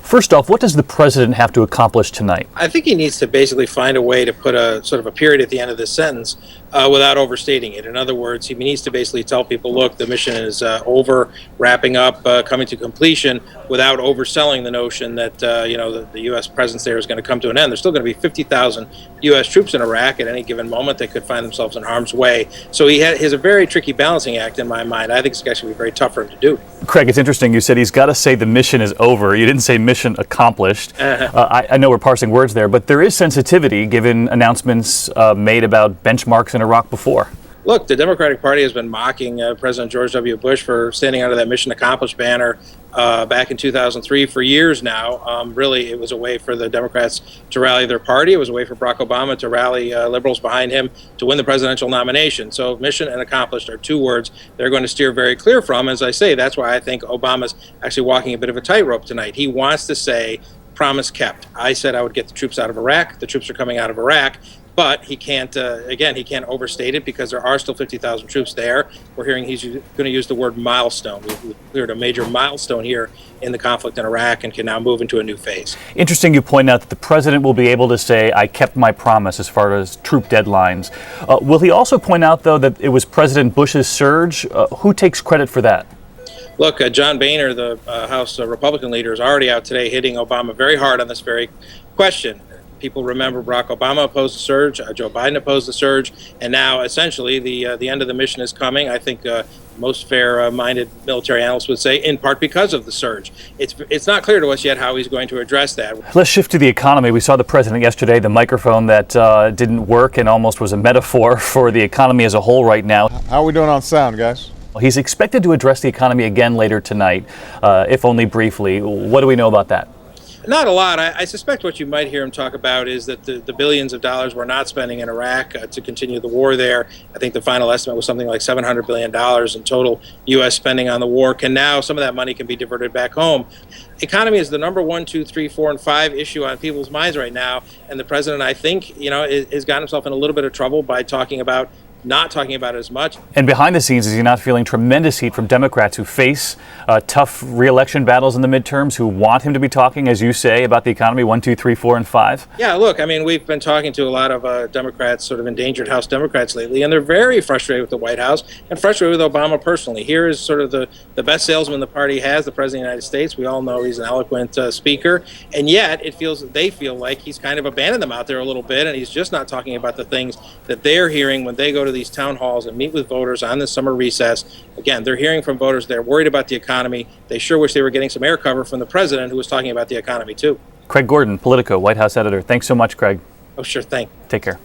First off, what does the president have to accomplish tonight? I think he needs to basically find a way to put a sort of a period at the end of this sentence without overstating it. In other words, he needs to basically tell people, look, the mission is over, wrapping up, coming to completion, without overselling the notion that the U.S. presence there is going to come to an end. There's still going to be 50,000 U.S. troops in Iraq at any given moment. They could find themselves in harm's way. So he has a very tricky balancing act in my mind. I think it's actually very tough for him to do. Craig, it's interesting. You said he's got to say the mission is over. You didn't say mission accomplished. I know we're parsing words there, but there is sensitivity given announcements made about benchmarks in Iraq before. Look, the Democratic Party has been mocking President George W. Bush for standing under that mission accomplished banner back in 2003 for years now. Really, it was a way for the Democrats to rally their party. It was a way for Barack Obama to rally liberals behind him to win the presidential nomination. So mission and accomplished are two words they're going to steer very clear from. As I say, that's why I think Obama's actually walking a bit of a tightrope tonight. He wants to say, promise kept. I said I would get the troops out of Iraq. The troops are coming out of Iraq. But he can't, he can't overstate it because there are still 50,000 troops there. We're hearing he's going to use the word milestone. We've cleared a major milestone here in the conflict in Iraq and can now move into a new phase. Interesting you point out that the president will be able to say, I kept my promise as far as troop deadlines. Will he also point out, though, that it was President Bush's surge? Who takes credit for that? Look, John Boehner, the House Republican leader, is already out today hitting Obama very hard on this very question. People remember Barack Obama opposed the surge, Joe Biden opposed the surge, and now essentially the end of the mission is coming. I think most fair-minded military analysts would say in part because of the surge. It's not clear to us yet how he's going to address that. Let's shift to the economy. We saw the president yesterday, the microphone that didn't work and almost was a metaphor for the economy as a whole right now. How are we doing on sound, guys? He's expected to address the economy again later tonight, if only briefly. What do we know about that? Not a lot. I suspect what you might hear him talk about is that the billions of dollars we're not spending in Iraq to continue the war there. I think the final estimate was something like $700 billion in total U.S. spending on the war. Some of that money can be diverted back home. Economy is the number 1, 2, 3, 4, and 5 issue on people's minds right now. And the president, I think, has gotten himself in a little bit of trouble by not talking about it as much. And behind the scenes, is he not feeling tremendous heat from Democrats who face tough re-election battles in the midterms, who want him to be talking, as you say, about the economy 1, 2, 3, 4, and 5? Yeah, look, I mean, we've been talking to a lot of Democrats, sort of endangered House Democrats lately, and they're very frustrated with the White House and frustrated with Obama personally. Here is sort of the best salesman the party has, the President of the United States. We all know he's an eloquent speaker, and yet they feel like he's kind of abandoned them out there a little bit, and he's just not talking about the things that they're hearing when they go to these town halls and meet with voters on this summer recess. Again, they're hearing from voters. They're worried about the economy. They sure wish they were getting some air cover from the president, who was talking about the economy too. Craig Gordon, Politico, White House editor. Thanks so much, Craig. Oh, sure thing. Take care.